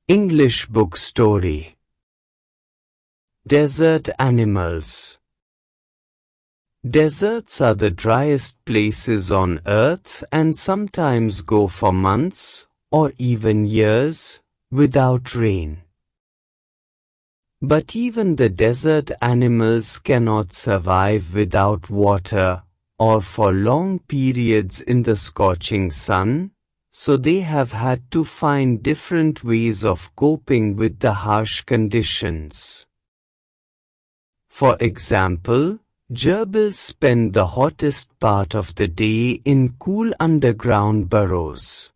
English book story. Desert animals. Deserts are the driest places on Earth and sometimes go for months, or even years, without rain. But even the desert animals cannot survive without water, or for long periods in the scorching sun, so they have had to find different ways of coping with the harsh conditions. For example, gerbils spend the hottest part of the day in cool underground burrows.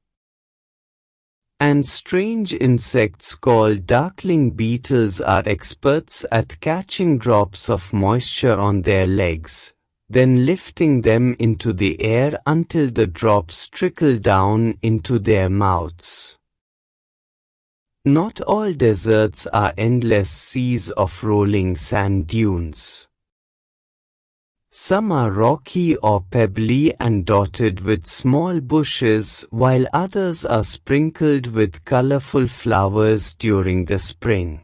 And strange insects called darkling beetles are experts at catching drops of moisture on their legs, then lifting them into the air until the drops trickle down into their mouths. Not all deserts are endless seas of rolling sand dunes. Some are rocky or pebbly and dotted with small bushes, while others are sprinkled with colorful flowers during the spring.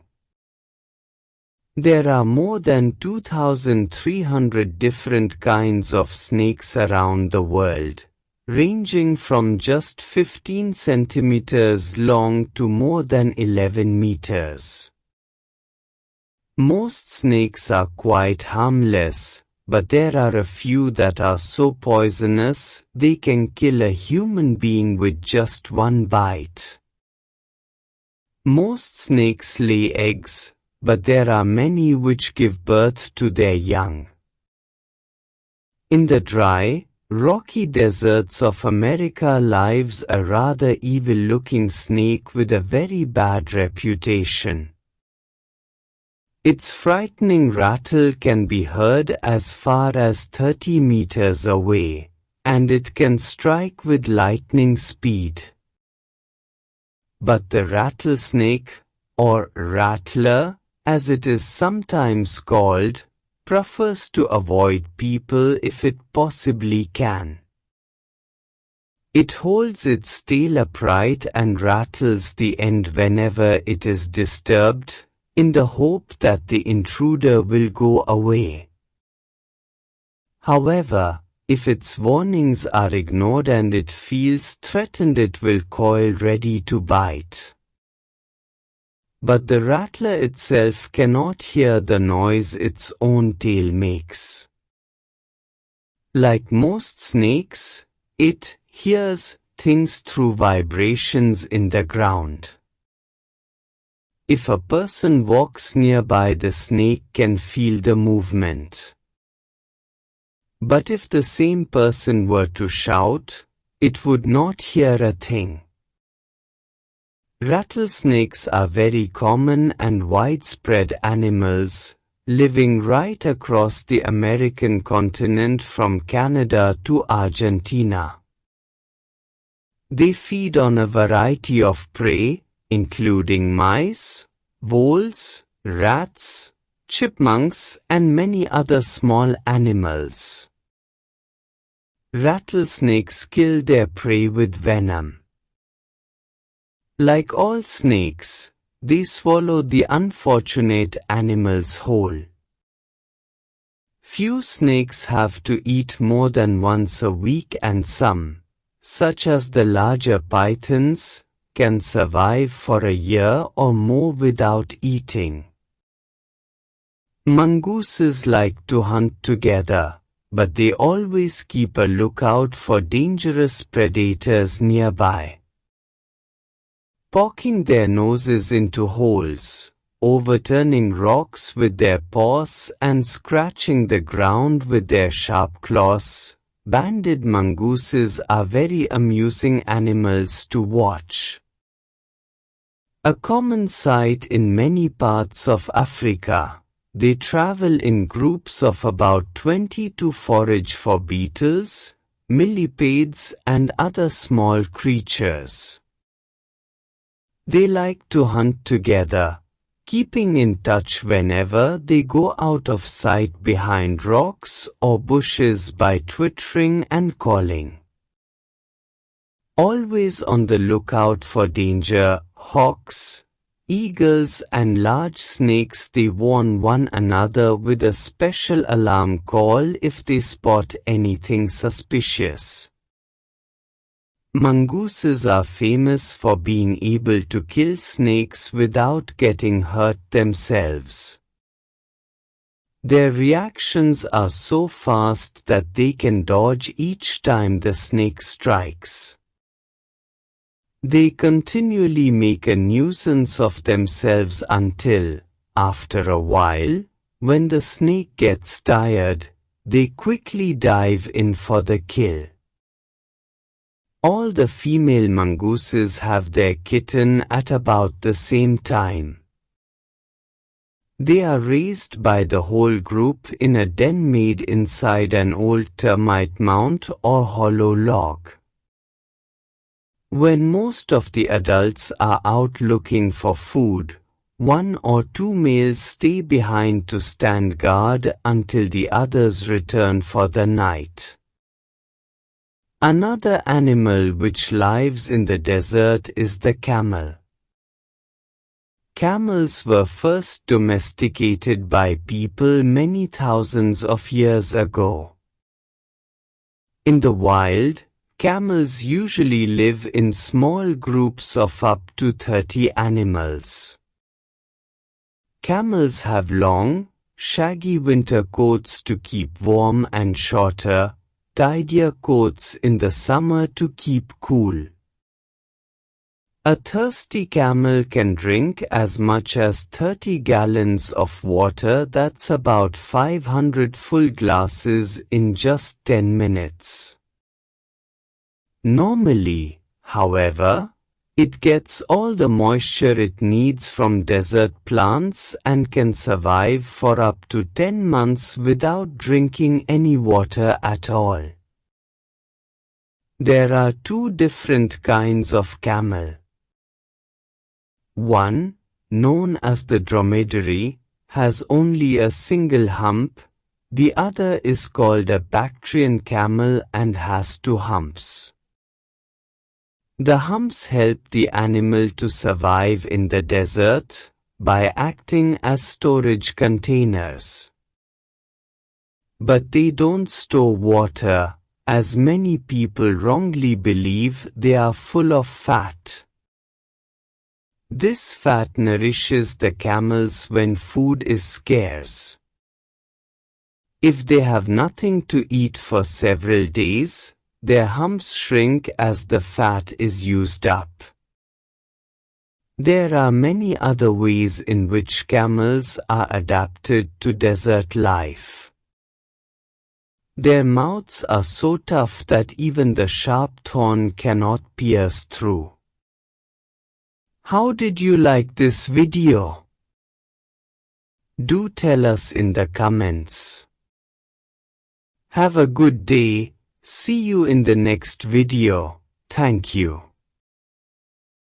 There are more than 2,300 different kinds of snakes around the world, ranging from just 15 centimeters long to more than 11 meters. Most snakes are quite harmless, but there are a few that are so poisonous they can kill a human being with just one bite. Most snakes lay eggs, but there are many which give birth to their young. In the dry, rocky deserts of America lives a rather evil-looking snake with a very bad reputation. Its frightening rattle can be heard as far as 30 meters away, and it can strike with lightning speed. But the rattlesnake, or rattler, as it is sometimes called, prefers to avoid people if it possibly can. It holds its tail upright and rattles the end whenever it is disturbed, in the hope that the intruder will go away. However, if its warnings are ignored and it feels threatened, it will coil ready to bite. But the rattler itself cannot hear the noise its own tail makes. Like most snakes, it hears things through vibrations in the ground. If a person walks nearby, the snake can feel the movement. But if the same person were to shout, it would not hear a thing. Rattlesnakes are very common and widespread animals, living right across the American continent from Canada to Argentina. They feed on a variety of prey, including mice, voles, rats, chipmunks, and many other small animals. Rattlesnakes kill their prey with venom. Like all snakes, they swallow the unfortunate animals whole. Few snakes have to eat more than once a week, and some, such as the larger pythons, can survive for a year or more without eating. Mongooses like to hunt together, but they always keep a lookout for dangerous predators nearby. Poking their noses into holes, overturning rocks with their paws, and scratching the ground with their sharp claws, banded mongooses are very amusing animals to watch. A common sight in many parts of Africa, they travel in groups of about 20 to forage for beetles, millipedes, and other small creatures. They like to hunt together, keeping in touch whenever they go out of sight behind rocks or bushes by twittering and calling. Always on the lookout for danger, hawks, eagles and large snakes, they warn one another with a special alarm call if they spot anything suspicious. Mongooses are famous for being able to kill snakes without getting hurt themselves. Their reactions are so fast that they can dodge each time the snake strikes. They continually make a nuisance of themselves until, after a while, when the snake gets tired, they quickly dive in for the kill. All the female mongooses have their kitten at about the same time. They are raised by the whole group in a den made inside an old termite mound or hollow log. When most of the adults are out looking for food, 1 or 2 males stay behind to stand guard until the others return for the night. Another animal which lives in the desert is the camel. Camels were first domesticated by people many thousands of years ago. In the wild, camels usually live in small groups of up to 30 animals. Camels have long, shaggy winter coats to keep warm and shorter, tidier coats in the summer to keep cool. A thirsty camel can drink as much as 30 gallons of water, that's about 500 full glasses in just 10 minutes. Normally, however, it gets all the moisture it needs from desert plants and can survive for up to 10 months without drinking any water at all. There are 2 different kinds of camel. One, known as the dromedary, has only a single hump. The other is called a Bactrian camel and has 2 humps. The humps help the animal to survive in the desert by acting as storage containers. But they don't store water, as many people wrongly believe they are full of fat. This fat nourishes the camels when food is scarce. If they have nothing to eat for several days, their humps shrink as the fat is used up. There are many other ways in which camels are adapted to desert life. Their mouths are so tough that even the sharp thorn cannot pierce through. How did you like this video? Do tell us in the comments. Have a good day. See you in the next video. Thank you.